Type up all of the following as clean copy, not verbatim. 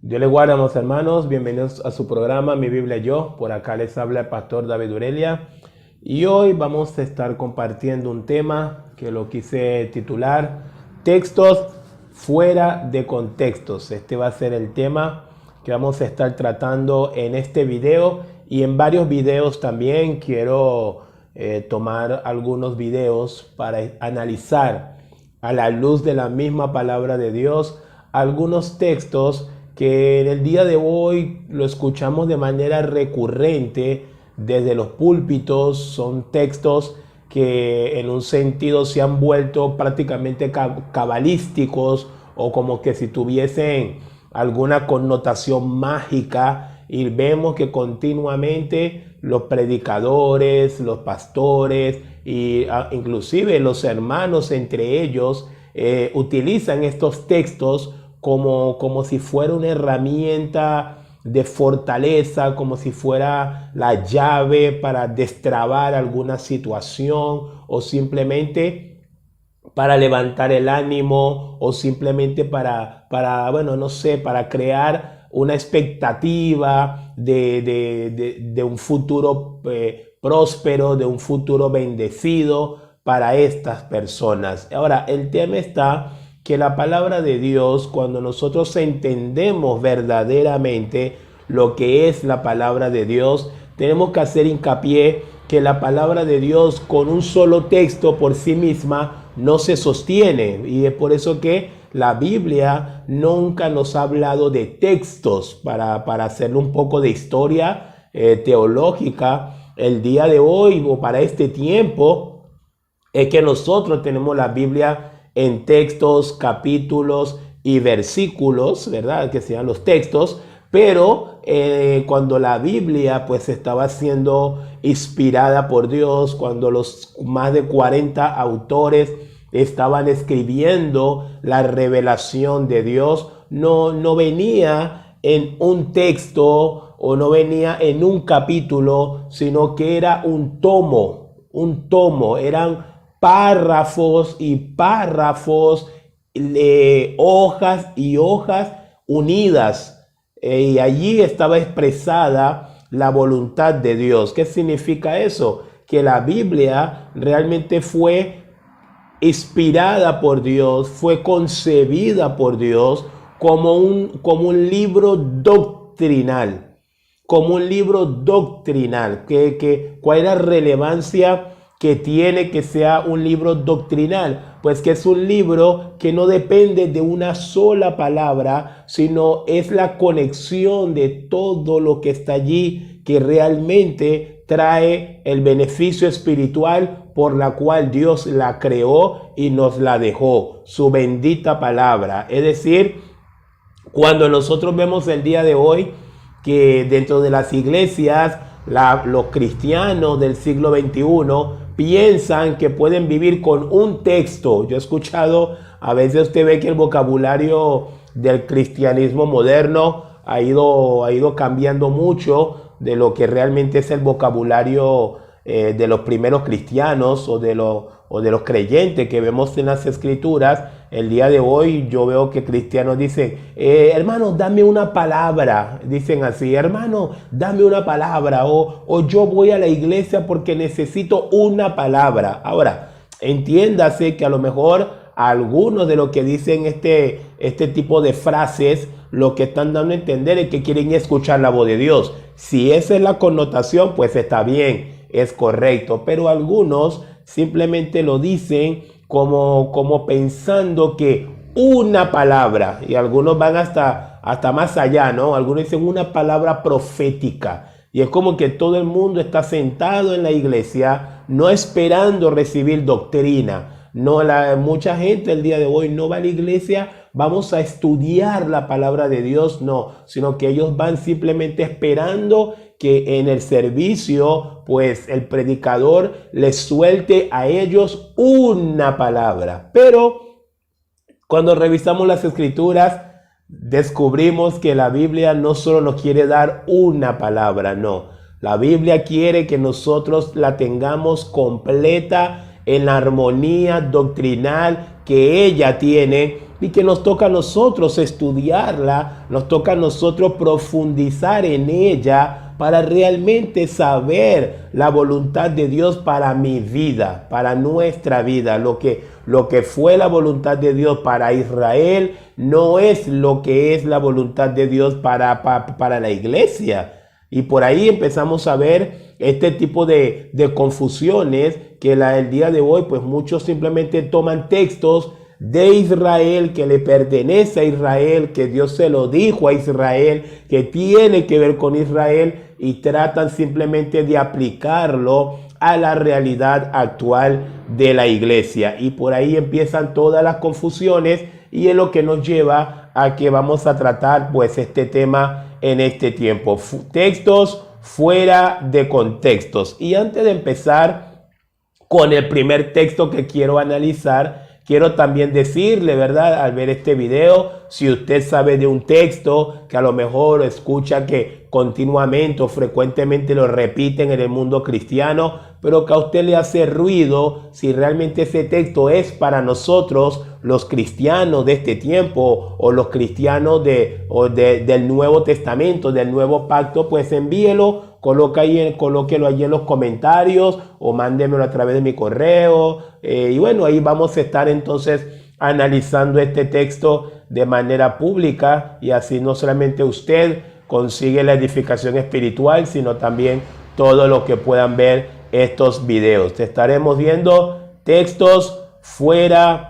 Dios les guarde, amados hermanos. Bienvenidos a su programa Mi Biblia y Yo. Por acá les habla el pastor David Urelia. Y hoy vamos a estar compartiendo un tema que lo quise titular Textos fuera de contextos. Este va a ser el tema que vamos a estar tratando en este video y en varios videos también. Quiero tomar algunos videos para analizar a la luz de la misma palabra de Dios algunos textos que en el día de hoy lo escuchamos de manera recurrente desde los púlpitos. Son textos que en un sentido se han vuelto prácticamente cabalísticos o como que si tuviesen alguna connotación mágica, y vemos que continuamente los predicadores, los pastores y inclusive los hermanos entre ellos utilizan estos textos como si fuera una herramienta de fortaleza, como si fuera la llave para destrabar alguna situación o simplemente para levantar el ánimo o simplemente bueno, no sé, para crear una expectativa de un futuro próspero, de un futuro bendecido para estas personas. Ahora, el tema está que la palabra de Dios, cuando nosotros entendemos verdaderamente lo que es la palabra de Dios, tenemos que hacer hincapié que la palabra de Dios con un solo texto por sí misma no se sostiene, y es por eso que la Biblia nunca nos ha hablado de textos. Para hacerle un poco de historia teológica, el día de hoy o para este tiempo es que nosotros tenemos la Biblia en textos, capítulos y versículos, ¿verdad? Que sean los textos, pero cuando la Biblia pues estaba siendo inspirada por Dios, cuando los más de 40 autores estaban escribiendo la revelación de Dios, no venía en un texto o no venía en un capítulo, sino que era un tomo, eran párrafos y párrafos, hojas y hojas unidas, y allí estaba expresada la voluntad de Dios. ¿Qué significa eso? Que la Biblia realmente fue inspirada por Dios, fue concebida por Dios como un libro doctrinal, como un libro doctrinal. ¿Cuál es la relevancia que tiene que sea un libro doctrinal? Pues que es un libro que no depende de una sola palabra, sino es la conexión de todo lo que está allí que realmente trae el beneficio espiritual por la cual Dios la creó y nos la dejó, su bendita palabra. Es decir, cuando nosotros vemos el día de hoy que dentro de las iglesias los cristianos del siglo XXI piensan que pueden vivir con un texto. Yo he escuchado, a veces usted ve que el vocabulario del cristianismo moderno ha ido cambiando mucho de lo que realmente es el vocabulario de los primeros cristianos o de los creyentes que vemos en las escrituras. El día de hoy yo veo que cristianos dicen, hermano, dame una palabra. Dicen así, hermano, dame una palabra. O yo voy a la iglesia porque necesito una palabra. Ahora, entiéndase que a lo mejor algunos de los que dicen este tipo de frases, lo que están dando a entender es que quieren escuchar la voz de Dios. Si esa es la connotación, pues está bien, es correcto. Pero algunos simplemente lo dicen como pensando que una palabra, y algunos van hasta más allá, ¿no? Algunos dicen una palabra profética, y es como que todo el mundo está sentado en la iglesia no esperando recibir doctrina. No, mucha gente el día de hoy no va a la iglesia, vamos a estudiar la palabra de Dios, no, sino que ellos van simplemente esperando que en el servicio, pues el predicador les suelte a ellos una palabra. Pero cuando revisamos las escrituras, descubrimos que la Biblia no solo nos quiere dar una palabra, no. La Biblia quiere que nosotros la tengamos completa en la armonía doctrinal que ella tiene y que nos toca a nosotros estudiarla, nos toca a nosotros profundizar en ella para realmente saber la voluntad de Dios para mi vida, para nuestra vida. Lo que fue la voluntad de Dios para Israel no es lo que es la voluntad de Dios para la iglesia. Y por ahí empezamos a ver este tipo de confusiones que el día de hoy pues muchos simplemente toman textos de Israel, que le pertenece a Israel, que Dios se lo dijo a Israel, que tiene que ver con Israel, y tratan simplemente de aplicarlo a la realidad actual de la iglesia. Y por ahí empiezan todas las confusiones, y es lo que nos lleva a que vamos a tratar pues este tema en este tiempo. Textos fuera de contextos. Y antes de empezar con el primer texto que quiero analizar, quiero también decirle, ¿verdad? Al ver este video, si usted sabe de un texto que a lo mejor escucha que continuamente o frecuentemente lo repiten en el mundo cristiano, pero que a usted le hace ruido, si realmente ese texto es para nosotros, los cristianos de este tiempo, o los cristianos del Nuevo Testamento, del Nuevo Pacto, pues envíelo, colóquelo ahí en los comentarios o mándemelo a través de mi correo. Y bueno, ahí vamos a estar entonces analizando este texto de manera pública, y así no solamente usted consigue la edificación espiritual, sino también todos los que puedan ver estos videos. Te estaremos viendo textos fuera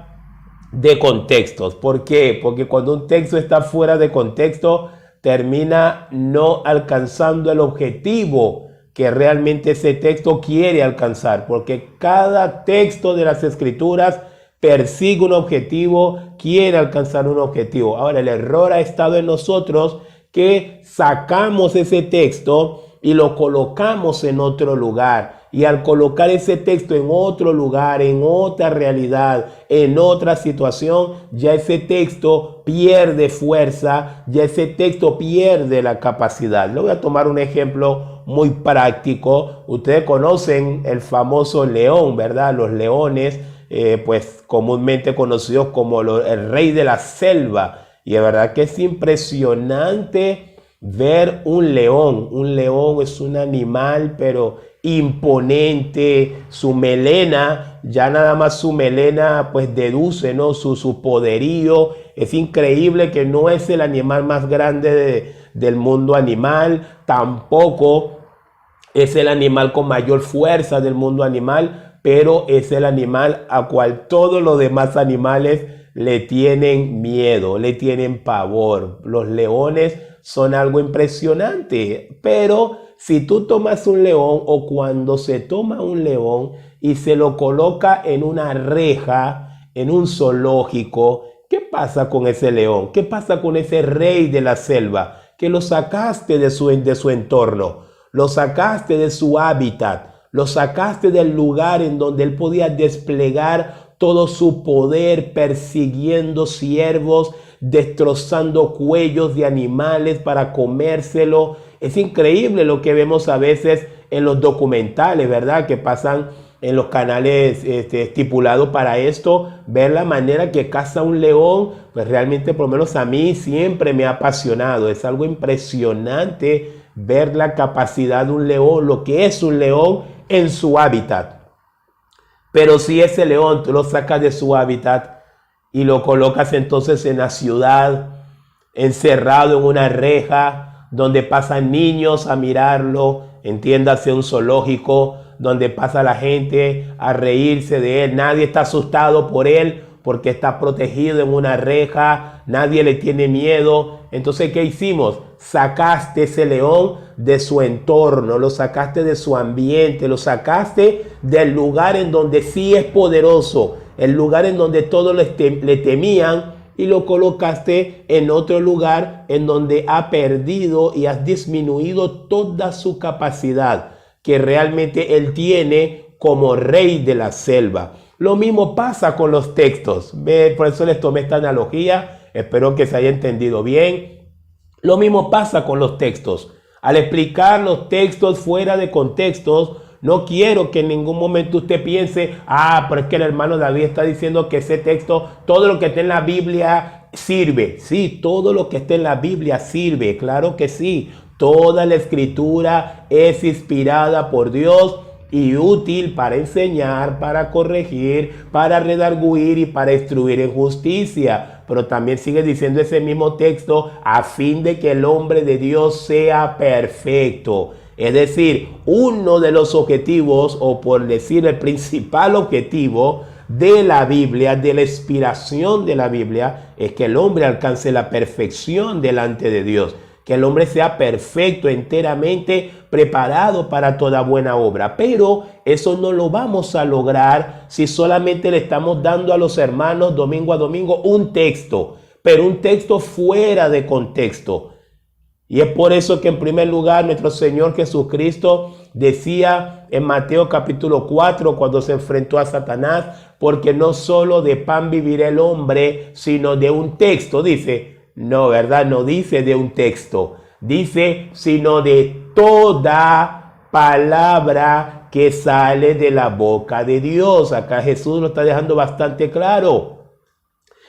de contextos. ¿Por qué? Porque cuando un texto está fuera de contexto, termina no alcanzando el objetivo que realmente ese texto quiere alcanzar, porque cada texto de las Escrituras persigue un objetivo, quiere alcanzar un objetivo. Ahora, el error ha estado en nosotros, que sacamos ese texto y lo colocamos en otro lugar. Y al colocar ese texto en otro lugar, en otra realidad, en otra situación, ya ese texto pierde fuerza, ya ese texto pierde la capacidad. Le voy a tomar un ejemplo muy práctico. Ustedes conocen el famoso león, ¿verdad? Los leones, pues comúnmente conocidos como el rey de la selva. Y es verdad que es impresionante ver un león. Un león es un animal, pero imponente. Su melena, ya nada más su melena, pues deduce, ¿no? Su poderío. Es increíble que no es el animal más grande del mundo animal. Tampoco es el animal con mayor fuerza del mundo animal, pero es el animal a cual todos los demás animales le tienen miedo, le tienen pavor. Los leones son algo impresionante, pero si tú tomas un león, o cuando se toma un león y se lo coloca en una reja, en un zoológico, ¿qué pasa con ese león? ¿Qué pasa con ese rey de la selva? Que lo sacaste de su entorno, lo sacaste de su hábitat, lo sacaste del lugar en donde él podía desplegar todo su poder, persiguiendo ciervos, destrozando cuellos de animales para comérselo. Es increíble lo que vemos a veces en los documentales, ¿verdad? Que pasan en los canales estipulados para esto, ver la manera que caza un león, pues realmente, por lo menos a mí, siempre me ha apasionado. Es algo impresionante ver la capacidad de un león, lo que es un león en su hábitat. Pero si ese león tú lo sacas de su hábitat y lo colocas entonces en la ciudad, encerrado en una reja, donde pasan niños a mirarlo, entiéndase un zoológico, donde pasa la gente a reírse de él, nadie está asustado por él porque está protegido en una reja, nadie le tiene miedo. Entonces, ¿qué hicimos? Sacaste ese león de su entorno, lo sacaste de su ambiente, lo sacaste del lugar en donde sí es poderoso, el lugar en donde todos le temían, y lo colocaste en otro lugar en donde ha perdido y has disminuido toda su capacidad que realmente él tiene como rey de la selva. Lo mismo pasa con los textos. Por eso les tomé esta analogía. Espero que se haya entendido bien. Lo mismo pasa con los textos. Al explicar los textos fuera de contextos, No quiero que en ningún momento usted piense, pero es que el hermano David está diciendo que ese texto, todo lo que está en la Biblia sirve. Sí, todo lo que está en la Biblia sirve, claro que sí. Toda la escritura es inspirada por Dios y útil para enseñar, para corregir, para redarguir y para instruir en justicia. Pero también sigue diciendo ese mismo texto, a fin de que el hombre de Dios sea perfecto. Es decir, uno de los objetivos, o por decir el principal objetivo de la Biblia, de la inspiración de la Biblia, es que el hombre alcance la perfección delante de Dios. Que el hombre sea perfecto, enteramente preparado para toda buena obra. Pero eso no lo vamos a lograr si solamente le estamos dando a los hermanos domingo a domingo un texto, pero un texto fuera de contexto. Y es por eso que en primer lugar nuestro Señor Jesucristo decía en Mateo capítulo 4 cuando se enfrentó a Satanás, porque no solo de pan vivirá el hombre, sino de un texto, dice. No, ¿verdad? No dice de un texto, dice sino de toda palabra que sale de la boca de Dios. Acá Jesús lo está dejando bastante claro.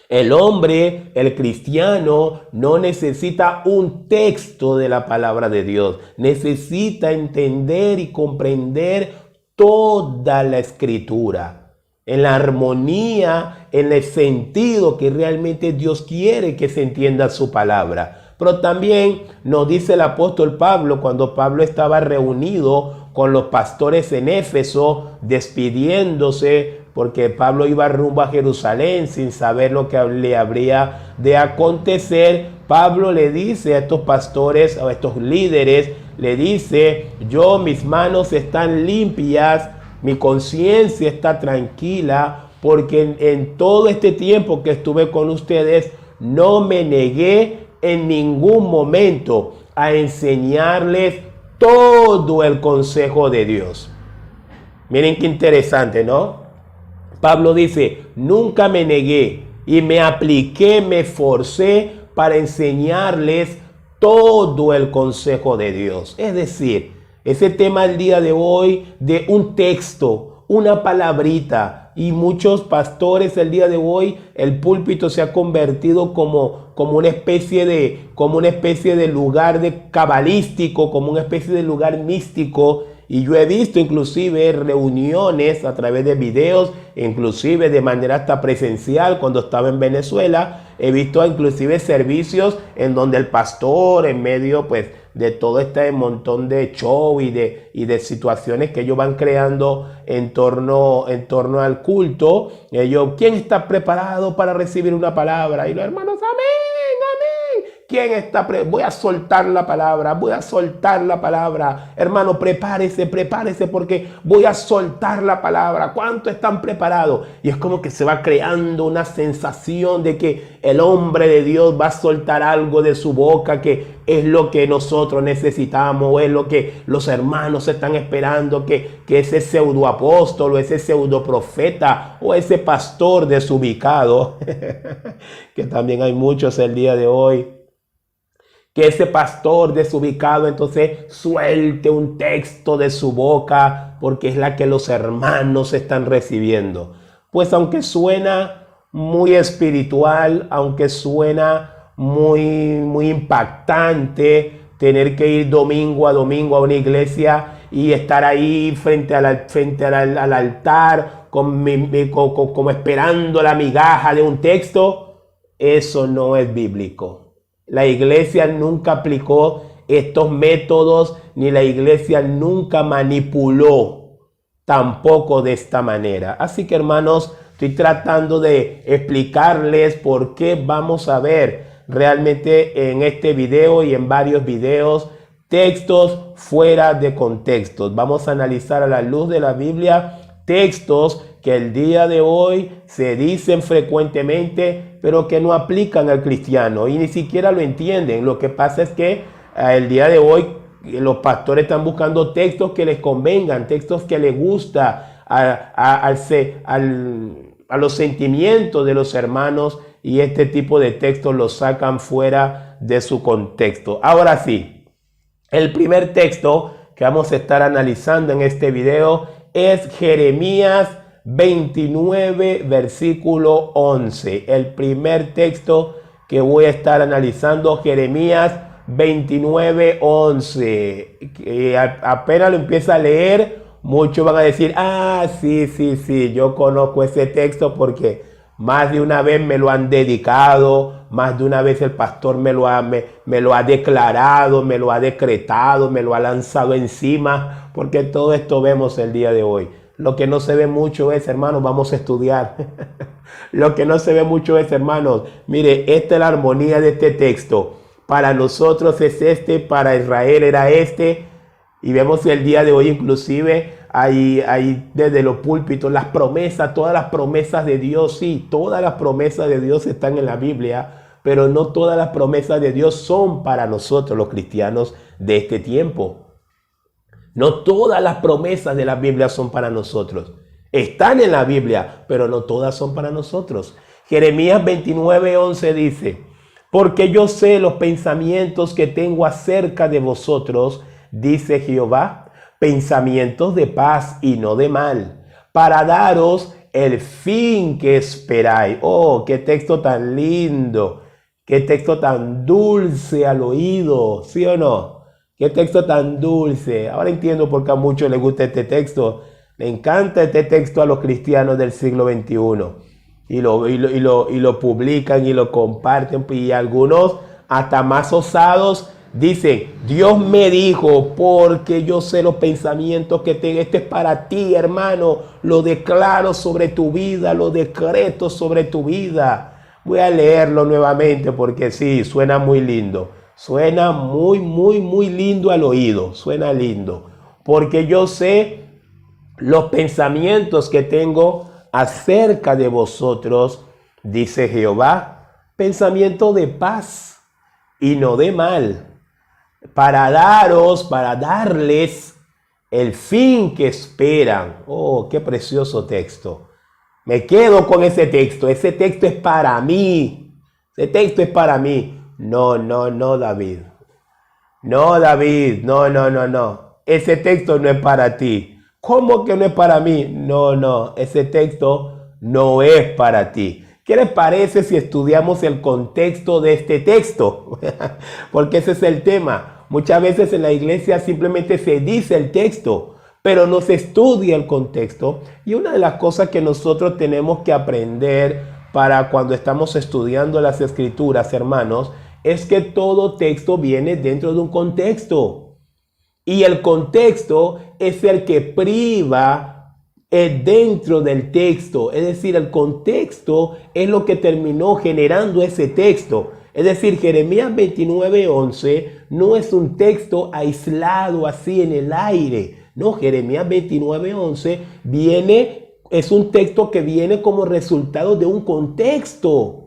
El hombre, el cristiano, no necesita un texto de la palabra de Dios. Necesita entender y comprender toda la escritura en la armonía, en el sentido que realmente Dios quiere que se entienda su palabra. Pero también nos dice el apóstol Pablo, cuando Pablo estaba reunido con los pastores en Éfeso, despidiéndose, porque Pablo iba rumbo a Jerusalén sin saber lo que le habría de acontecer. Pablo le dice a estos pastores, a estos líderes, le dice, mis manos están limpias, mi conciencia está tranquila, porque en todo este tiempo que estuve con ustedes, no me negué en ningún momento a enseñarles todo el consejo de Dios. Miren qué interesante, ¿no? Pablo dice, nunca me negué y me apliqué, me esforcé para enseñarles todo el consejo de Dios. Es decir, ese tema el día de hoy de un texto, una palabrita, y muchos pastores el día de hoy, el púlpito se ha convertido como una especie de lugar de cabalístico, como una especie de lugar místico. Y yo he visto inclusive reuniones a través de videos, inclusive de manera hasta presencial cuando estaba en Venezuela. He visto inclusive servicios en donde el pastor, en medio de todo este montón de show y de situaciones que ellos van creando en torno al culto, ¿quién está preparado para recibir una palabra? Y los hermanos, amén, amén. ¿Quién está voy a soltar la palabra, voy a soltar la palabra. Hermano, prepárese porque voy a soltar la palabra. ¿Cuántos están preparados? Y es como que se va creando una sensación de que el hombre de Dios va a soltar algo de su boca, que es lo que nosotros necesitamos, o es lo que los hermanos están esperando, que ese pseudo apóstol o ese pseudo profeta o ese pastor desubicado, que también hay muchos el día de hoy, que ese pastor desubicado entonces suelte un texto de su boca porque es la que los hermanos están recibiendo. Pues aunque suena muy espiritual, aunque suena muy impactante tener que ir domingo a domingo a una iglesia y estar ahí frente al altar como esperando la migaja de un texto, eso no es bíblico. La iglesia nunca aplicó estos métodos, ni la iglesia nunca manipuló tampoco de esta manera. Así que, hermanos, estoy tratando de explicarles por qué vamos a ver realmente en este video y en varios videos textos fuera de contextos. Vamos a analizar a la luz de la Biblia textos que el día de hoy se dicen frecuentemente, pero que no aplican al cristiano y ni siquiera lo entienden. Lo que pasa es que el día de hoy los pastores están buscando textos que les convengan, textos que les gusta a los sentimientos de los hermanos, y este tipo de textos los sacan fuera de su contexto. Ahora sí, el primer texto que vamos a estar analizando en este video es Jeremías 29, versículo 11. El primer texto que voy a estar analizando, Jeremías 29, 11. Apenas lo empieza a leer, muchos van a decir, sí, yo conozco ese texto porque más de una vez me lo han dedicado, más de una vez el pastor me lo ha declarado, me lo ha decretado, me lo ha lanzado encima, porque todo esto vemos el día de hoy. Lo que no se ve mucho es, hermanos, vamos a estudiar. Lo que no se ve mucho es, hermanos, mire, esta es la armonía de este texto. Para nosotros es este, para Israel era este. Y vemos que el día de hoy inclusive hay desde los púlpitos las promesas, todas las promesas de Dios. Sí, todas las promesas de Dios están en la Biblia, pero no todas las promesas de Dios son para nosotros los cristianos de este tiempo. No todas las promesas de la Biblia son para nosotros. Están en la Biblia, pero no todas son para nosotros. Jeremías 29, 11 dice, porque yo sé los pensamientos que tengo acerca de vosotros, dice Jehová, pensamientos de paz y no de mal, para daros el fin que esperáis. Oh, qué texto tan lindo, qué texto tan dulce al oído, ¿sí o no? Qué texto tan dulce. Ahora entiendo por qué a muchos les gusta este texto. Le encanta este texto a los cristianos del siglo XXI. Y lo publican y lo comparten. Y algunos, hasta más osados, dicen, Dios me dijo, porque yo sé los pensamientos que tengo. Este es para ti, hermano. Lo declaro sobre tu vida, lo decreto sobre tu vida. Voy a leerlo nuevamente porque sí, suena muy lindo. Suena muy lindo al oído. Suena lindo. Porque yo sé los pensamientos que tengo acerca de vosotros, dice Jehová, pensamiento de paz y no de mal, para darles el fin que esperan. Oh, qué precioso texto. Me quedo con ese texto. Ese texto es para mí. Ese texto es para mí. No, David. No, David. No. Ese texto no es para ti. ¿Cómo que no es para mí? No. Ese texto no es para ti. ¿Qué les parece si estudiamos el contexto de este texto? Porque ese es el tema. Muchas veces en la iglesia simplemente se dice el texto, pero no se estudia el contexto. Y una de las cosas que nosotros tenemos que aprender para cuando estamos estudiando las escrituras, hermanos, es que todo texto viene dentro de un contexto. Y el contexto es el que priva dentro del texto. Es decir, el contexto es lo que terminó generando ese texto. Es decir, Jeremías 29, 11 no es un texto aislado así en el aire. No, Jeremías 29, 11 es un texto que viene como resultado de un contexto.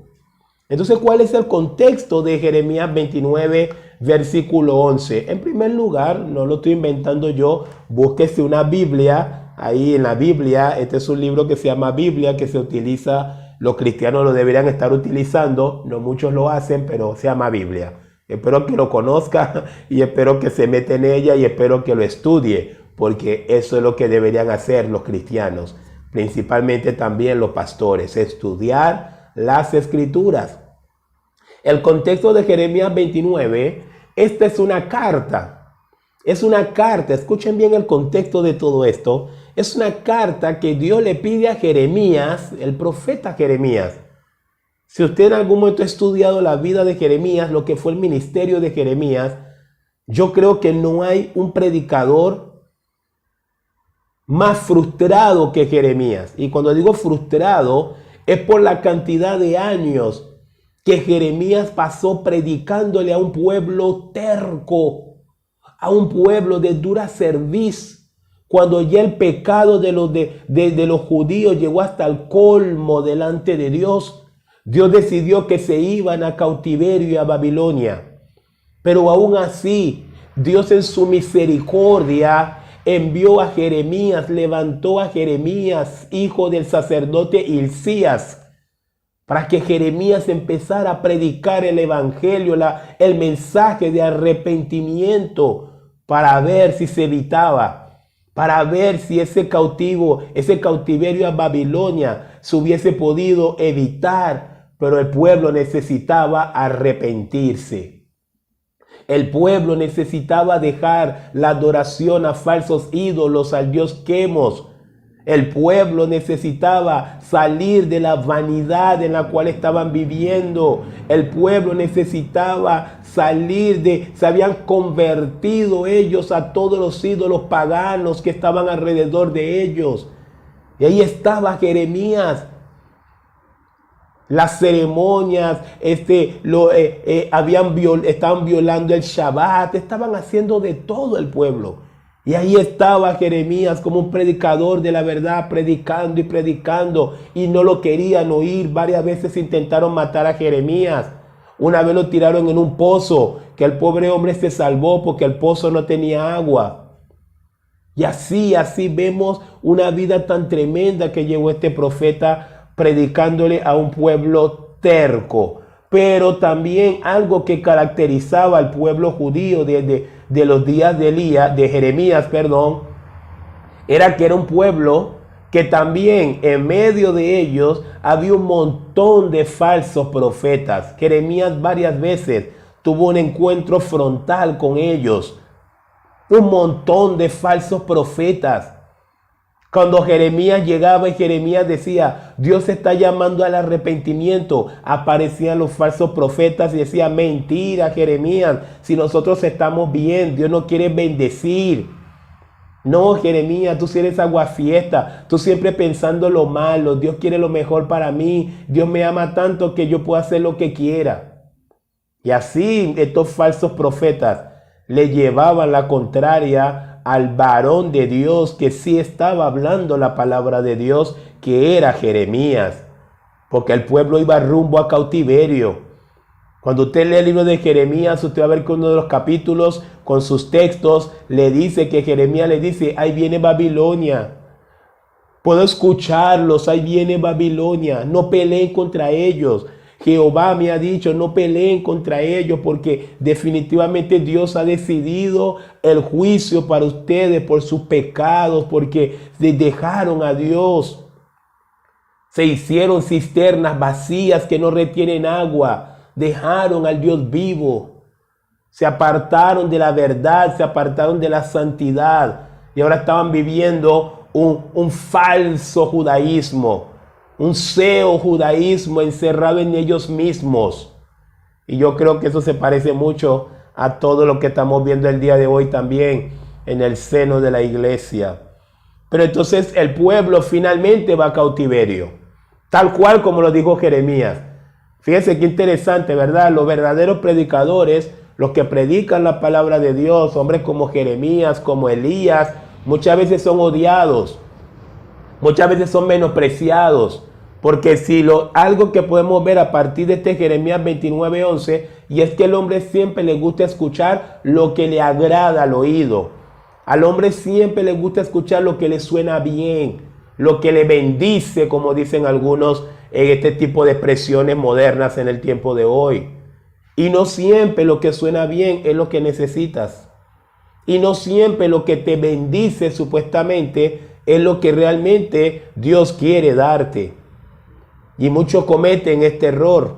Entonces, ¿cuál es el contexto de Jeremías 29, versículo 11? En primer lugar, no lo estoy inventando yo, búsquese una Biblia. Ahí en la Biblia, este es un libro que se llama Biblia, que se utiliza, los cristianos lo deberían estar utilizando, no muchos lo hacen, pero se llama Biblia. Espero que lo conozca y espero que se meta en ella y espero que lo estudie, porque eso es lo que deberían hacer los cristianos, principalmente también los pastores, estudiar las escrituras. El contexto de Jeremías 29, esta es una carta. Es una carta, escuchen bien el contexto de todo esto. Es una carta que Dios le pide a Jeremías, el profeta Jeremías. Si usted en algún momento ha estudiado la vida de Jeremías, lo que fue el ministerio de Jeremías, yo creo que no hay un predicador más frustrado que Jeremías. Y cuando digo frustrado, es por la cantidad de años que Jeremías pasó predicándole a un pueblo terco, a un pueblo de dura cerviz, cuando ya el pecado de los judíos llegó hasta el colmo delante de Dios. Dios decidió que se iban a cautiverio y a Babilonia. Pero aún así, Dios en su misericordia envió a Jeremías, levantó a Jeremías, hijo del sacerdote Hilcías, para que Jeremías empezara a predicar el evangelio, el mensaje de arrepentimiento para ver si se evitaba, para ver si ese cautiverio a Babilonia se hubiese podido evitar, pero el pueblo necesitaba arrepentirse. El pueblo necesitaba dejar la adoración a falsos ídolos, al dios Quemos. El pueblo necesitaba salir de la vanidad en la cual estaban viviendo. El pueblo necesitaba se habían convertido ellos a todos los ídolos paganos que estaban alrededor de ellos. Y ahí estaba Jeremías. Las ceremonias, estaban violando el Shabbat, estaban haciendo de todo el pueblo. Y ahí estaba Jeremías como un predicador de la verdad, predicando y predicando, y no lo querían oír. Varias veces intentaron matar a Jeremías. Una vez lo tiraron en un pozo, que el pobre hombre se salvó porque el pozo no tenía agua. Y así vemos una vida tan tremenda que llevó este profeta predicándole a un pueblo terco. Pero también algo que caracterizaba al pueblo judío de los días de Jeremías, era que era un pueblo que también en medio de ellos había un montón de falsos profetas. Jeremías varias veces tuvo un encuentro frontal con ellos. Un montón de falsos profetas. Cuando Jeremías llegaba y Jeremías decía, Dios está llamando al arrepentimiento, aparecían los falsos profetas y decían, mentira Jeremías, si nosotros estamos bien, Dios nos quiere bendecir. No, Jeremías, tú sí eres aguafiesta, tú siempre pensando lo malo, Dios quiere lo mejor para mí, Dios me ama tanto que yo puedo hacer lo que quiera. Y así estos falsos profetas le llevaban la contraria al varón de Dios que sí estaba hablando la palabra de Dios, que era Jeremías, porque el pueblo iba rumbo a cautiverio. Cuando usted lee el libro de Jeremías, usted va a ver que uno de los capítulos con sus textos le dice que Jeremías le dice, ahí viene Babilonia. Puedo escucharlos, ahí viene Babilonia, no peleen contra ellos. Jehová me ha dicho, no peleen contra ellos porque definitivamente Dios ha decidido el juicio para ustedes por sus pecados, porque dejaron a Dios. Se hicieron cisternas vacías que no retienen agua, dejaron al Dios vivo. Se apartaron de la verdad, se apartaron de la santidad y ahora estaban viviendo un falso judaísmo. Un pseudo judaísmo encerrado en ellos mismos. Y yo creo que eso se parece mucho a todo lo que estamos viendo el día de hoy también en el seno de la iglesia. Pero entonces el pueblo finalmente va a cautiverio, tal cual como lo dijo Jeremías. Fíjense qué interesante, ¿verdad? Los verdaderos predicadores, los que predican la palabra de Dios, hombres como Jeremías, como Elías, muchas veces son odiados. Muchas veces son menospreciados, porque algo que podemos ver a partir de este Jeremías 29:11, y es que al hombre siempre le gusta escuchar lo que le agrada al oído. Al hombre siempre le gusta escuchar lo que le suena bien, lo que le bendice, como dicen algunos en este tipo de expresiones modernas en el tiempo de hoy. Y no siempre lo que suena bien es lo que necesitas. Y no siempre lo que te bendice supuestamente es lo que realmente Dios quiere darte. Y muchos cometen este error.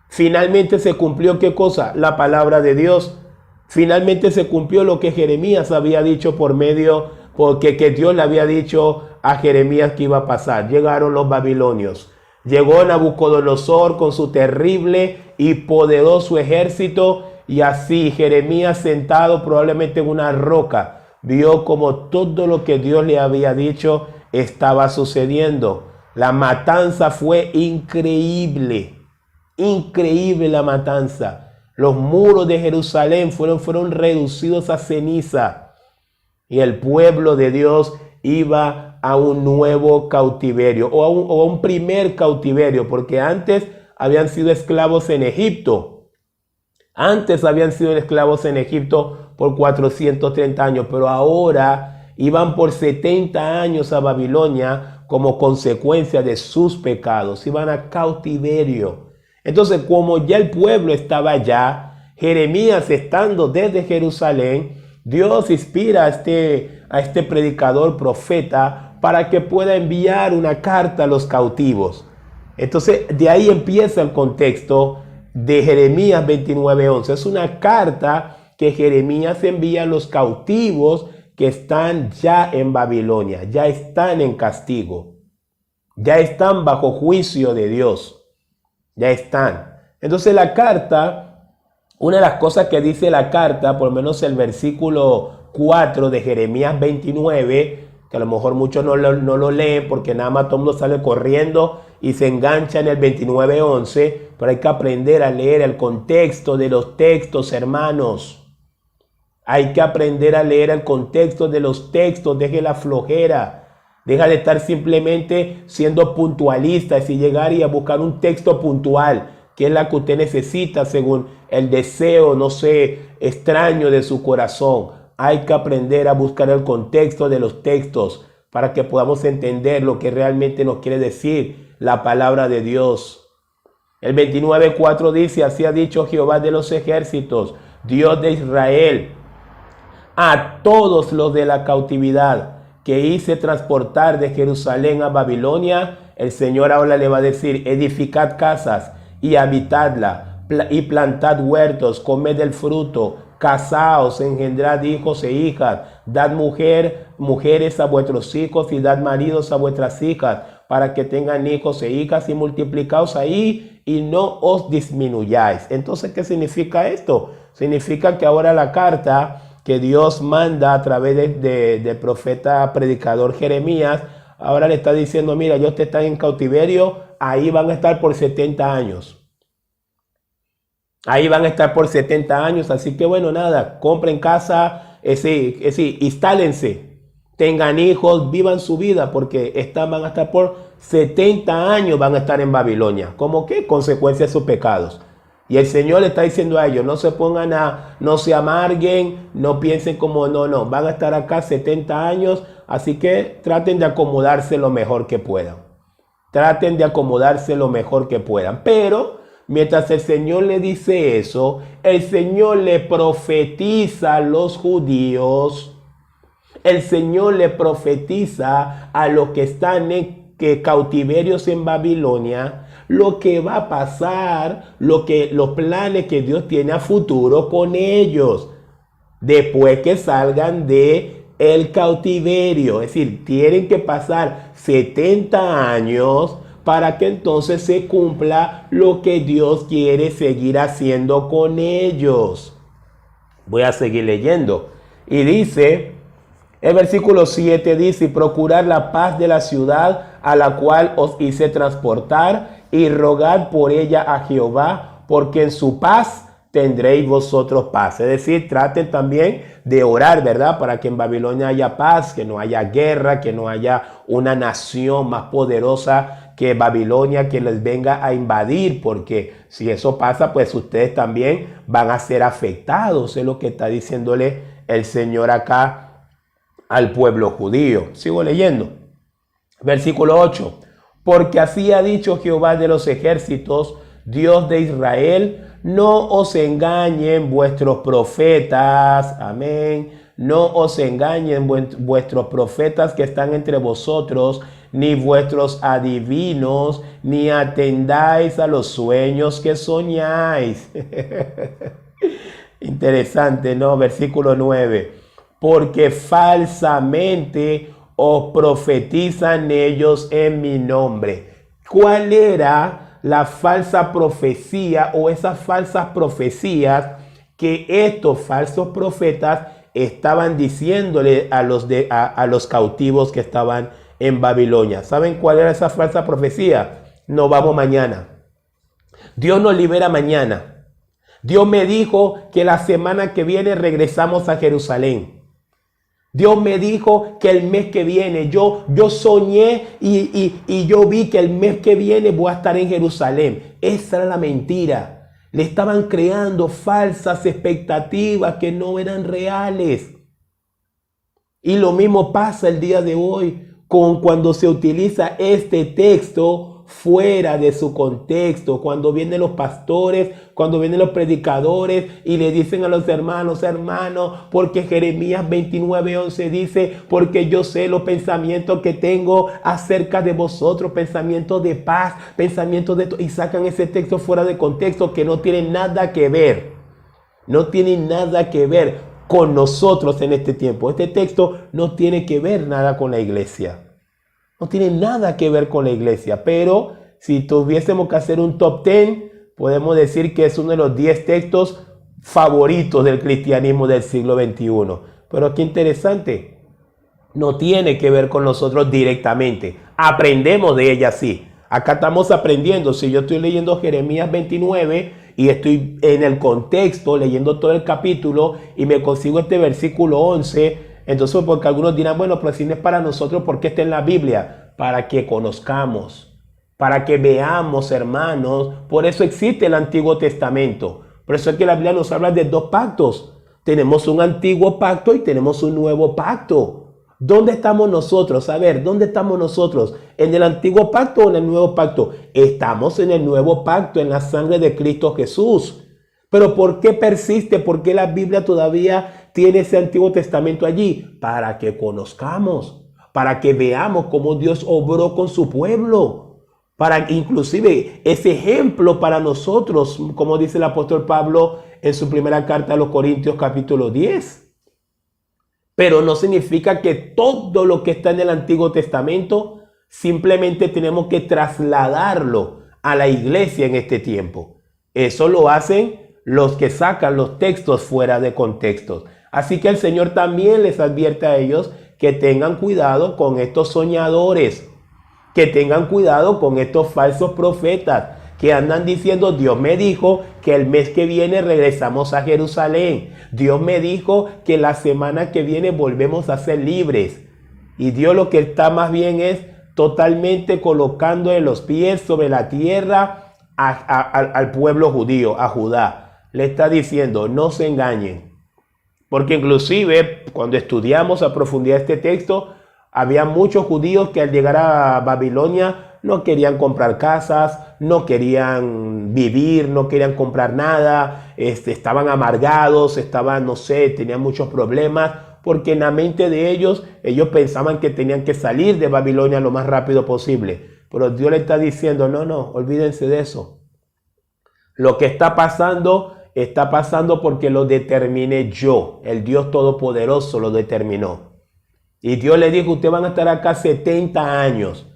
Finalmente se cumplió ¿qué cosa? La palabra de Dios. Finalmente se cumplió lo que Jeremías había dicho porque Dios le había dicho a Jeremías que iba a pasar. Llegaron los babilonios. Llegó Nabucodonosor con su terrible y poderoso ejército, y así Jeremías, sentado probablemente en una roca, vio como todo lo que Dios le había dicho estaba sucediendo. La matanza fue increíble, increíble la matanza. Los muros de Jerusalén fueron reducidos a ceniza, y el pueblo de Dios iba a un nuevo cautiverio, o a un primer cautiverio, porque antes habían sido esclavos en Egipto. Antes habían sido esclavos en Egipto por 430 años, pero ahora iban por 70 años a Babilonia como consecuencia de sus pecados. Iban a cautiverio. Entonces, como ya el pueblo estaba allá, Jeremías, estando desde Jerusalén, Dios inspira a este predicador, profeta, para que pueda enviar una carta a los cautivos. Entonces, de ahí empieza el contexto de Jeremías 29:11. Es una carta que Jeremías envía a los cautivos que están ya en Babilonia, ya están en castigo, ya están bajo juicio de Dios, ya están. Entonces la carta, una de las cosas que dice la carta, por lo menos el versículo 4 de Jeremías 29, que a lo mejor muchos no lo leen porque nada más todo el mundo sale corriendo y se engancha en el 29:11, pero hay que aprender a leer el contexto de los textos, hermanos. Hay que aprender a leer el contexto de los textos. Deje la flojera. Deja de estar simplemente siendo puntualista y llegar y a buscar un texto puntual, que es la que usted necesita según el deseo, no sé, extraño de su corazón. Hay que aprender a buscar el contexto de los textos para que podamos entender lo que realmente nos quiere decir la palabra de Dios. El 29:4 dice: así ha dicho Jehová de los ejércitos, Dios de Israel, a todos los de la cautividad que hice transportar de Jerusalén a Babilonia. El Señor ahora le va a decir: edificad casas y habitadla, y plantad huertos, comed el fruto, casaos, engendrad hijos e hijas, dad mujeres a vuestros hijos y dad maridos a vuestras hijas, para que tengan hijos e hijas, y multiplicaos ahí y no os disminuyáis. Entonces, ¿qué significa esto? Significa que ahora la carta que Dios manda a través del profeta predicador Jeremías, ahora le está diciendo: mira, ellos te están en cautiverio, ahí van a estar por 70 años. Ahí van a estar por 70 años, así que bueno, nada, compren casa, instálense, tengan hijos, vivan su vida, porque van a estar por 70 años, van a estar en Babilonia. ¿Cómo qué? Consecuencia de sus pecados. Y el Señor le está diciendo a ellos: no se pongan no se amarguen, no piensen como no, van a estar acá 70 años, así que traten de acomodarse lo mejor que puedan. Traten de acomodarse lo mejor que puedan. Pero mientras el Señor le dice eso, el Señor le profetiza a los judíos, el Señor le profetiza a los que están en cautiverios en Babilonia, lo que va a pasar, los planes que Dios tiene a futuro con ellos, después que salgan de el cautiverio. Es decir, tienen que pasar 70 años para que entonces se cumpla lo que Dios quiere seguir haciendo con ellos. Voy a seguir leyendo. Y dice, el versículo 7 dice: y procurad la paz de la ciudad a la cual os hice transportar, y rogad por ella a Jehová, porque en su paz tendréis vosotros paz. Es decir, traten también de orar, ¿verdad? Para que en Babilonia haya paz, que no haya guerra, que no haya una nación más poderosa que Babilonia que les venga a invadir, porque si eso pasa, pues ustedes también van a ser afectados. Es lo que está diciéndole el Señor acá al pueblo judío. Sigo leyendo. Versículo 8. Porque así ha dicho Jehová de los ejércitos, Dios de Israel: no os engañen vuestros profetas. Amén. No os engañen vuestros profetas que están entre vosotros, ni vuestros adivinos, ni atendáis a los sueños que soñáis. Interesante, ¿no? Versículo 9. Porque falsamente os profetizan ellos en mi nombre. ¿Cuál era la falsa profecía o esas falsas profecías que estos falsos profetas estaban diciéndole a los cautivos que estaban en Babilonia? ¿Saben cuál era esa falsa profecía? Nos vamos mañana. Dios nos libera mañana. Dios me dijo que la semana que viene regresamos a Jerusalén. Dios me dijo que el mes que viene, yo soñé y yo vi que el mes que viene voy a estar en Jerusalén. Esa era la mentira. Le estaban creando falsas expectativas que no eran reales. Y lo mismo pasa el día de hoy cuando se utiliza este texto fuera de su contexto. Cuando vienen los pastores, cuando vienen los predicadores y le dicen a los hermanos, porque Jeremías 29:11 dice, porque yo sé los pensamientos que tengo acerca de vosotros, pensamientos de paz, pensamientos de... Y sacan ese texto fuera de contexto que no tiene nada que ver. No tiene nada que ver con nosotros en este tiempo. Este texto no tiene que ver nada con la iglesia. No tiene nada que ver con la iglesia, pero si tuviésemos que hacer un top 10, podemos decir que es uno de los 10 textos favoritos del cristianismo del siglo XXI. Pero qué interesante, no tiene que ver con nosotros directamente. Aprendemos de ella, sí. Acá estamos aprendiendo. Si yo estoy leyendo Jeremías 29 y estoy en el contexto leyendo todo el capítulo y me consigo este versículo 11, entonces, porque algunos dirán, bueno, pero si no es para nosotros, ¿por qué está en la Biblia? Para que conozcamos, para que veamos, hermanos. Por eso existe el Antiguo Testamento. Por eso es que la Biblia nos habla de dos pactos. Tenemos un antiguo pacto y tenemos un nuevo pacto. ¿Dónde estamos nosotros? A ver, ¿dónde estamos nosotros? ¿En el antiguo pacto o en el nuevo pacto? Estamos en el nuevo pacto, en la sangre de Cristo Jesús. Pero ¿por qué persiste? ¿Por qué la Biblia todavía tiene ese Antiguo Testamento allí? Para que conozcamos, para que veamos cómo Dios obró con su pueblo. Para que inclusive ese ejemplo para nosotros, como dice el apóstol Pablo en su primera carta a los Corintios capítulo 10. Pero no significa que todo lo que está en el Antiguo Testamento simplemente tenemos que trasladarlo a la iglesia en este tiempo. Eso lo hacen los que sacan los textos fuera de contextos. Así que el Señor también les advierte a ellos que tengan cuidado con estos soñadores, que tengan cuidado con estos falsos profetas que andan diciendo, Dios me dijo que el mes que viene regresamos a Jerusalén. Dios me dijo que la semana que viene volvemos a ser libres. Y Dios lo que está más bien es totalmente colocando los pies sobre la tierra al pueblo judío, a Judá. Le está diciendo, no se engañen. Porque inclusive cuando estudiamos a profundidad este texto, había muchos judíos que al llegar a Babilonia no querían comprar casas, no querían vivir, no querían comprar nada, estaban amargados, no sé, tenían muchos problemas, porque en la mente de ellos pensaban que tenían que salir de Babilonia lo más rápido posible. Pero Dios le está diciendo, no, olvídense de eso. Lo que está pasando porque lo determiné yo. El Dios Todopoderoso lo determinó. Y Dios le dijo, ustedes van a estar acá 70 años.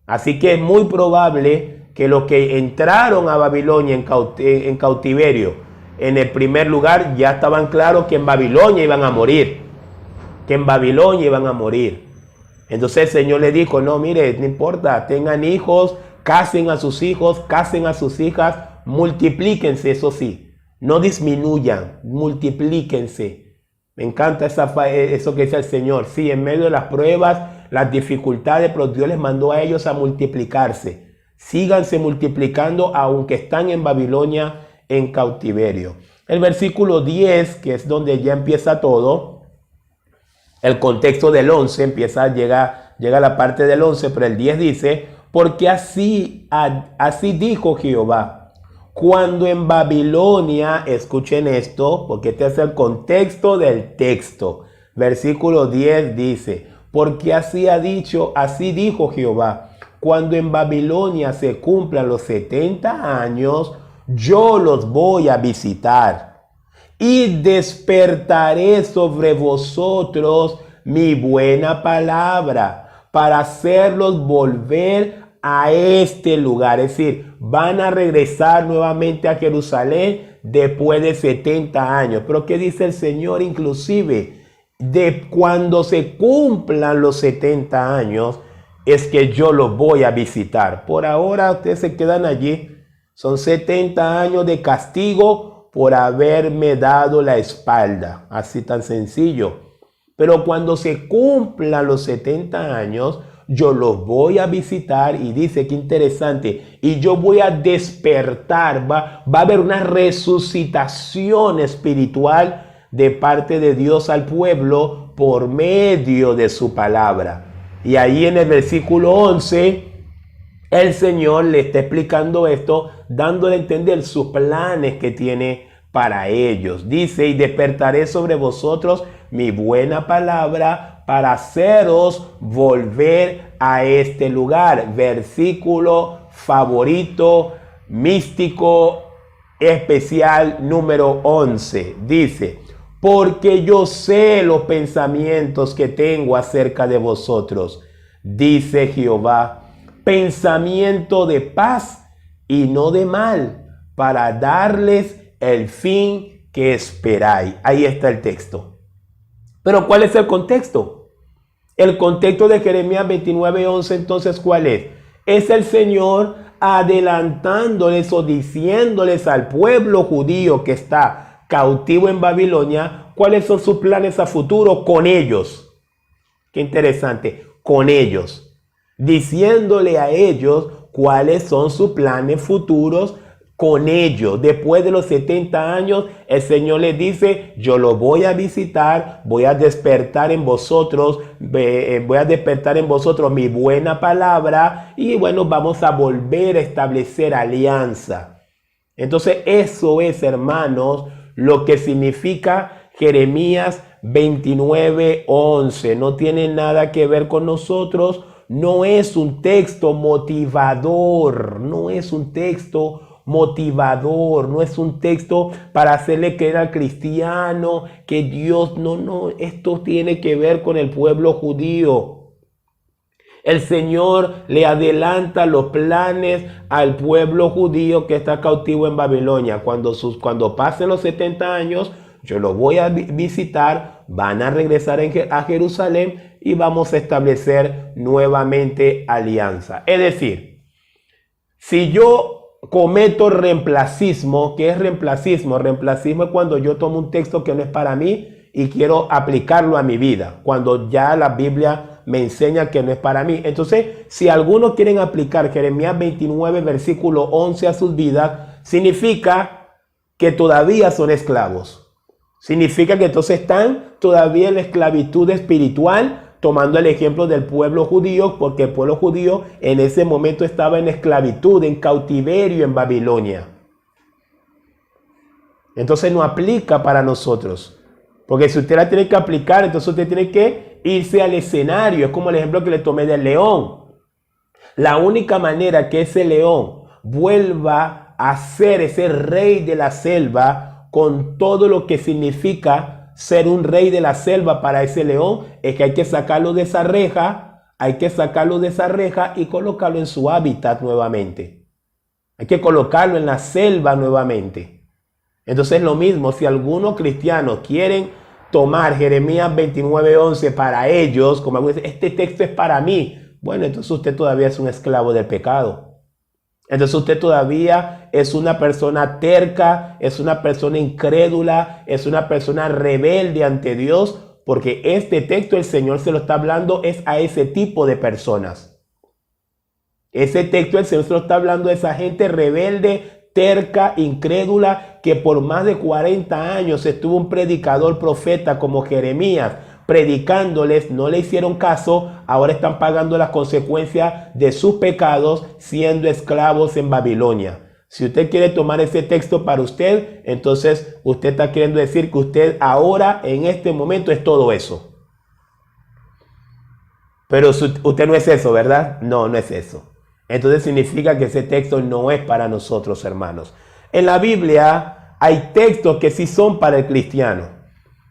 Así que es muy probable que los que entraron a Babilonia en cautiverio, en el primer lugar, ya estaban claros que en Babilonia iban a morir. Entonces el Señor le dijo, no, mire, no importa, tengan hijos, casen a sus hijos, casen a sus hijas, multiplíquense, eso sí, no disminuyan, multiplíquense. Me encanta eso que dice el Señor. Sí, en medio de las pruebas, las dificultades, pero Dios les mandó a ellos a multiplicarse. Síganse multiplicando aunque están en Babilonia en cautiverio. El versículo 10, que es donde ya empieza todo, el contexto del 11, llega la parte del 11, pero el 10 dice, porque así dijo Jehová. Cuando en Babilonia, escuchen esto, porque este es el contexto del texto. Versículo 10 dice, porque así dijo Jehová, cuando en Babilonia se cumplan los 70 años, yo los voy a visitar y despertaré sobre vosotros mi buena palabra para hacerlos volver a este lugar. Es decir, van a regresar nuevamente a Jerusalén después de 70 años. Pero ¿qué dice el Señor? Inclusive, de cuando se cumplan los 70 años, es que yo los voy a visitar. Por ahora ustedes se quedan allí. Son 70 años de castigo por haberme dado la espalda. Así tan sencillo. Pero cuando se cumplan los 70 años, yo los voy a visitar, y dice que interesante, y yo voy a despertar, va a haber una resucitación espiritual de parte de Dios al pueblo por medio de su palabra. Y ahí en el versículo 11, El Señor le está explicando esto, dándole a entender sus planes que tiene para ellos. Dice, y despertaré sobre vosotros mi buena palabra para haceros volver a este lugar. Versículo favorito, místico, especial número 11. Dice, porque yo sé los pensamientos que tengo acerca de vosotros, dice Jehová, pensamiento de paz y no de mal, para darles el fin que esperáis. Ahí está el texto. Pero ¿cuál es el contexto? El contexto de Jeremías 29:11, entonces, ¿cuál es? Es el Señor adelantándoles o diciéndoles al pueblo judío que está cautivo en Babilonia, cuáles son sus planes a futuro con ellos. Qué interesante, con ellos. Diciéndole a ellos cuáles son sus planes futuros con ellos. Después de los 70 años, el Señor les dice, yo lo voy a visitar, voy a despertar en vosotros, mi buena palabra y bueno, vamos a volver a establecer alianza. Entonces, eso es, hermanos, lo que significa Jeremías 29:11. No tiene nada que ver con nosotros, no es un texto motivador, no es un texto motivador, no es un texto para hacerle creer al cristiano que Dios, no, esto tiene que ver con el pueblo judío. El Señor le adelanta los planes al pueblo judío que está cautivo en Babilonia. Cuando pasen los 70 años, yo los voy a visitar, van a regresar a Jerusalén y vamos a establecer nuevamente alianza. Es decir, si yo cometo reemplacismo, ¿qué es reemplacismo? Reemplacismo es cuando yo tomo un texto que no es para mí y quiero aplicarlo a mi vida, cuando ya la Biblia me enseña que no es para mí. Entonces, si algunos quieren aplicar Jeremías 29, versículo 11 a sus vidas, significa que todavía son esclavos. Significa que entonces están todavía en la esclavitud espiritual, tomando el ejemplo del pueblo judío, porque el pueblo judío en ese momento estaba en esclavitud, en cautiverio en Babilonia. Entonces no aplica para nosotros. Porque si usted la tiene que aplicar, entonces usted tiene que irse al escenario. Es como el ejemplo que le tomé del león. La única manera que ese león vuelva a ser ese rey de la selva, con todo lo que significa ser un rey de la selva para ese león, es que hay que sacarlo de esa reja, y colocarlo en su hábitat nuevamente. Hay que colocarlo en la selva nuevamente. Entonces lo mismo, si algunos cristianos quieren tomar Jeremías 29:11 para ellos, como algunos dicen, este texto es para mí, bueno, entonces usted todavía es un esclavo del pecado. Entonces usted todavía es una persona terca, es una persona incrédula, es una persona rebelde ante Dios, porque este texto el Señor se lo está hablando es a ese tipo de personas. Ese texto el Señor se lo está hablando a esa gente rebelde, terca, incrédula, que por más de 40 años estuvo un predicador profeta como Jeremías, predicándoles, no le hicieron caso, ahora están pagando las consecuencias de sus pecados siendo esclavos en Babilonia. Si usted quiere tomar ese texto para usted, entonces usted está queriendo decir que usted ahora, en este momento, es todo eso. Pero usted no es eso, ¿verdad? No, no es eso. Entonces significa que ese texto no es para nosotros, hermanos. En la Biblia hay textos que sí son para el cristiano.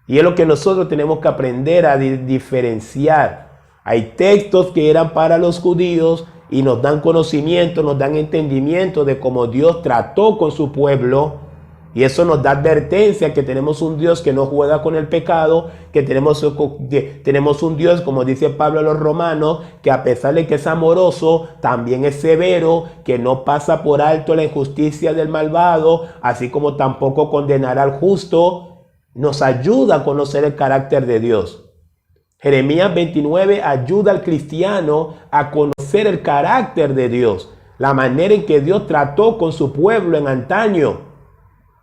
Y es lo que nosotros tenemos que aprender a diferenciar. Hay textos que eran para los judíos y nos dan conocimiento, nos dan entendimiento de cómo Dios trató con su pueblo. Y eso nos da advertencia que tenemos un Dios que no juega con el pecado, que tenemos un Dios, como dice Pablo a los romanos, que a pesar de que es amoroso, también es severo, que no pasa por alto la injusticia del malvado, así como tampoco condenará al justo. Nos ayuda a conocer el carácter de Dios. Jeremías 29 ayuda al cristiano a conocer el carácter de Dios, la manera en que Dios trató con su pueblo en antaño.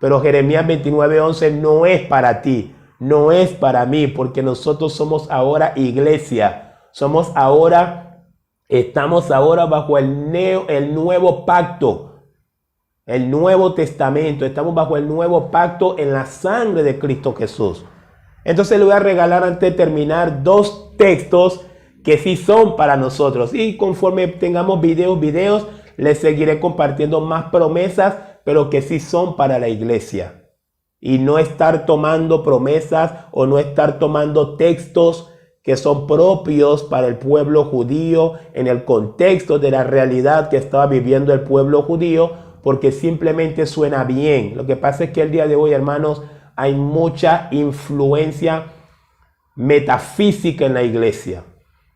Pero Jeremías 29:11 no es para ti, no es para mí, porque nosotros somos ahora iglesia, somos ahora Estamos ahora bajo el nuevo pacto, el Nuevo Testamento. Estamos bajo el nuevo pacto en la sangre de Cristo Jesús. Entonces le voy a regalar antes de terminar 2 textos que sí son para nosotros. Y conforme tengamos videos, les seguiré compartiendo más promesas, pero que sí son para la iglesia. Y no estar tomando promesas o no estar tomando textos que son propios para el pueblo judío en el contexto de la realidad que estaba viviendo el pueblo judío, porque simplemente suena bien. Lo que pasa es que el día de hoy, hermanos, hay mucha influencia metafísica en la iglesia.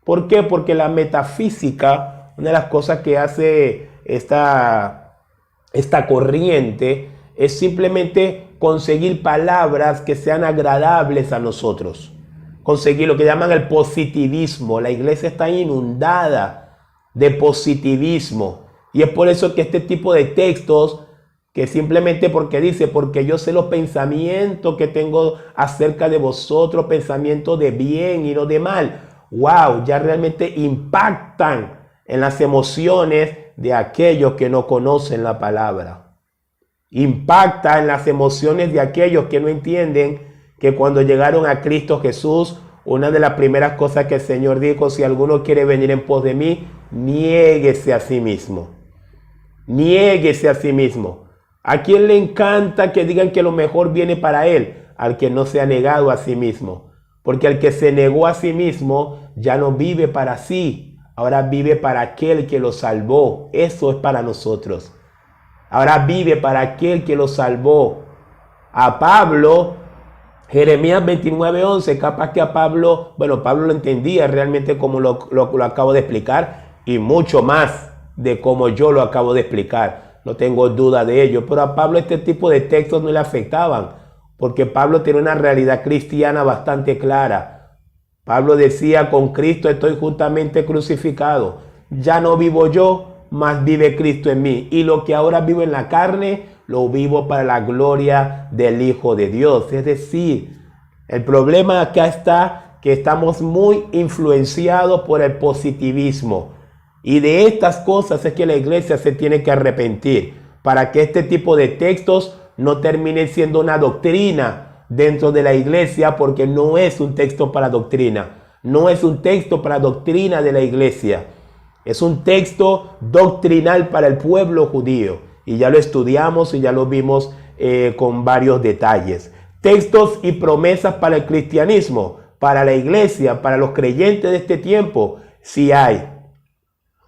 ¿Por qué? Porque la metafísica, una de las cosas que hace esta corriente es simplemente conseguir palabras que sean agradables a nosotros. Conseguir lo que llaman el positivismo. La iglesia está inundada de positivismo. Y es por eso que este tipo de textos, que simplemente porque yo sé los pensamientos que tengo acerca de vosotros, pensamientos de bien y no de mal. Wow, ya realmente impactan en las emociones de aquellos que no conocen la palabra. Impacta en las emociones de aquellos que no entienden que cuando llegaron a Cristo Jesús, una de las primeras cosas que el Señor dijo: si alguno quiere venir en pos de mí, niéguese a sí mismo. Niéguese a sí mismo. ¿A quién le encanta que digan que lo mejor viene para él? Al que no se ha negado a sí mismo. Porque el que se negó a sí mismo ya no vive para sí. Ahora vive para aquel que lo salvó. Eso es para nosotros. Ahora vive para aquel que lo salvó. A Pablo, Jeremías 29:11, capaz que a Pablo, Pablo lo entendía realmente como lo acabo de explicar, y mucho más de como yo lo acabo de explicar. No tengo duda de ello. Pero a Pablo este tipo de textos no le afectaban, porque Pablo tiene una realidad cristiana bastante clara. Pablo decía: con Cristo estoy juntamente crucificado. Ya no vivo yo, mas vive Cristo en mí. Y lo que ahora vivo en la carne, lo vivo para la gloria del Hijo de Dios. Es decir, el problema acá está que estamos muy influenciados por el positivismo. Y de estas cosas es que la iglesia se tiene que arrepentir, para que este tipo de textos no terminen siendo una doctrina dentro de la iglesia, porque no es un texto para doctrina. No es un texto para doctrina de la iglesia. Es un texto doctrinal para el pueblo judío. Y ya lo estudiamos y ya lo vimos con varios detalles. Textos y promesas para el cristianismo, para la iglesia, para los creyentes de este tiempo, sí hay.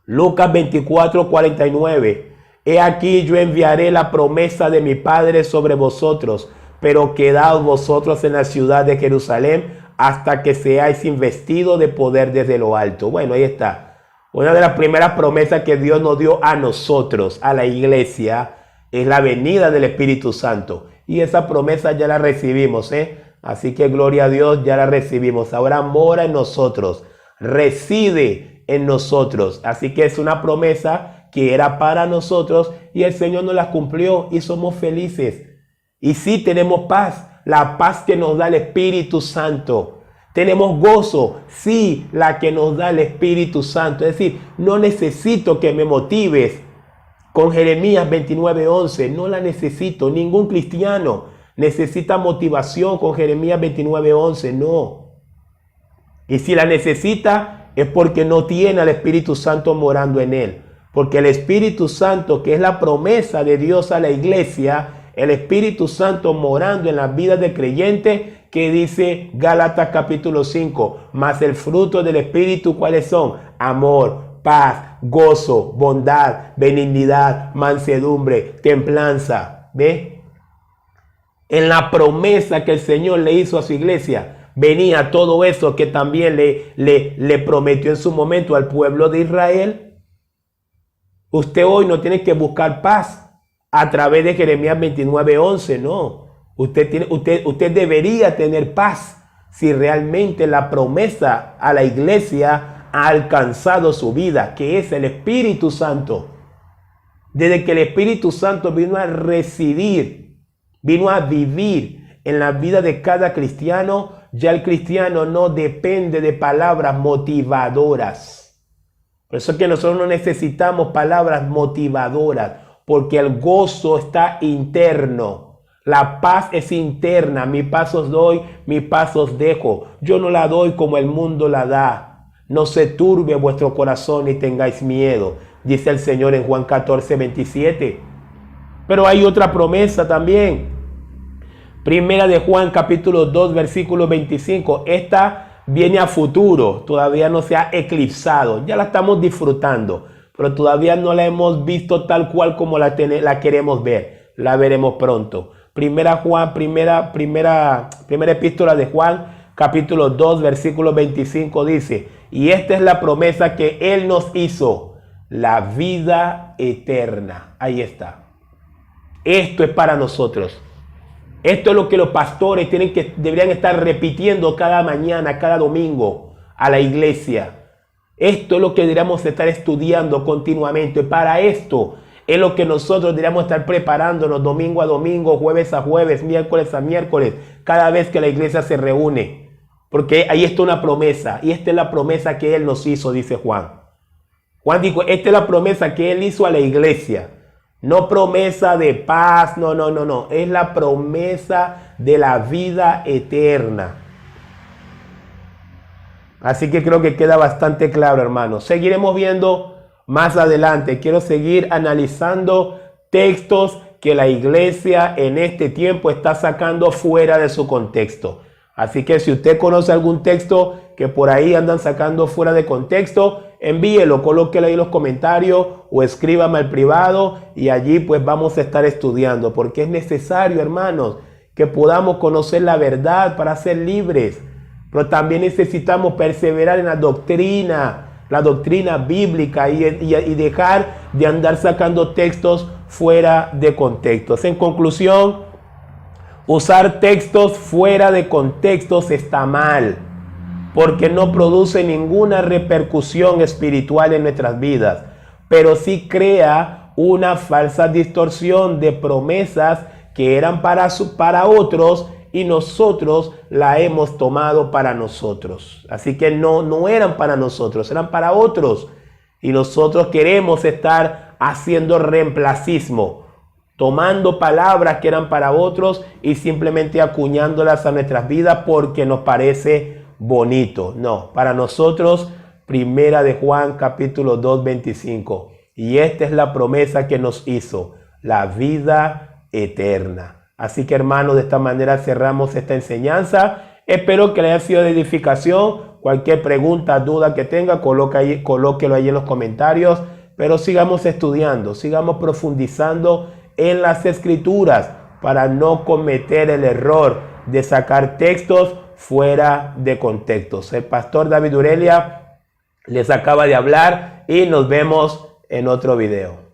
Lucas 24:49. He aquí yo enviaré la promesa de mi Padre sobre vosotros, pero quedaos vosotros en la ciudad de Jerusalén hasta que seáis investidos de poder desde lo alto. Bueno, ahí está. Una de las primeras promesas que Dios nos dio a nosotros, a la iglesia, es la venida del Espíritu Santo. Y esa promesa ya la recibimos, Así que gloria a Dios, ya la recibimos. Ahora mora en nosotros, reside en nosotros. Así que es una promesa que era para nosotros y el Señor nos la cumplió y somos felices. Y sí tenemos paz, la paz que nos da el Espíritu Santo. Tenemos gozo, sí, la que nos da el Espíritu Santo. Es decir, no necesito que me motives con Jeremías 29:11. No la necesito. Ningún cristiano necesita motivación con Jeremías 29:11. No. Y si la necesita es porque no tiene al Espíritu Santo morando en él. Porque el Espíritu Santo, que es la promesa de Dios a la iglesia, el Espíritu Santo morando en las vidas de creyentes, que dice Gálatas capítulo 5, mas el fruto del Espíritu, ¿cuáles son? Amor, paz, gozo, bondad, benignidad, mansedumbre, templanza. ¿Ve? En la promesa que el Señor le hizo a su iglesia, venía todo eso que también le prometió en su momento al pueblo de Israel. Usted hoy no tiene que buscar paz a través de Jeremías 29:11, no. Usted debería tener paz si realmente la promesa a la iglesia ha alcanzado su vida, que es el Espíritu Santo. Desde que el Espíritu Santo vino a residir, vino a vivir en la vida de cada cristiano, ya el cristiano no depende de palabras motivadoras. Por eso es que nosotros no necesitamos palabras motivadoras, porque el gozo está interno. La paz es interna. Mi paz os doy, mi paz os dejo. Yo no la doy como el mundo la da. No se turbe vuestro corazón ni tengáis miedo, dice el Señor en Juan 14:27. Pero hay otra promesa también. Primera de Juan capítulo 2 versículo 25. Esta viene a futuro, todavía no se ha eclipsado, ya la estamos disfrutando, pero todavía no la hemos visto tal cual como la queremos ver. La veremos pronto. Primera epístola de Juan capítulo 2 versículo 25 dice: y esta es la promesa que Él nos hizo, la vida eterna. Ahí está. Esto es para nosotros. Esto es lo que los pastores deberían estar repitiendo cada mañana, cada domingo a la iglesia. Esto es lo que deberíamos estar estudiando continuamente. Para esto es lo que nosotros deberíamos estar preparándonos domingo a domingo, jueves a jueves, miércoles a miércoles, cada vez que la iglesia se reúne. Porque ahí está una promesa, y esta es la promesa que Él nos hizo, dice Juan. Juan dijo, esta es la promesa que Él hizo a la iglesia. No promesa de paz, no. Es la promesa de la vida eterna. Así que creo que queda bastante claro, hermanos. Seguiremos viendo más adelante. Quiero seguir analizando textos que la iglesia en este tiempo está sacando fuera de su contexto. Así que si usted conoce algún texto que por ahí andan sacando fuera de contexto, envíelo, colóquelo ahí en los comentarios o escríbame al privado y allí pues vamos a estar estudiando, porque es necesario, hermanos, que podamos conocer la verdad para ser libres, pero también necesitamos perseverar en la doctrina bíblica y dejar de andar sacando textos fuera de contextos. En conclusión, usar textos fuera de contextos está mal, porque no produce ninguna repercusión espiritual en nuestras vidas, pero sí crea una falsa distorsión de promesas que eran para otros y nosotros la hemos tomado para nosotros. Así que no eran para nosotros, eran para otros. Y nosotros queremos estar haciendo reemplacismo, tomando palabras que eran para otros y simplemente acuñándolas a nuestras vidas porque nos parece bonito. No, para nosotros, Primera de Juan capítulo 2, 25. Y esta es la promesa que nos hizo, la vida eterna. Así que, hermanos, de esta manera cerramos esta enseñanza. Espero que le haya sido de edificación. Cualquier pregunta, duda que tenga, colóquelo ahí en los comentarios. Pero sigamos estudiando, sigamos profundizando en las escrituras para no cometer el error de sacar textos fuera de contextos. El pastor David Urelia les acaba de hablar y nos vemos en otro video.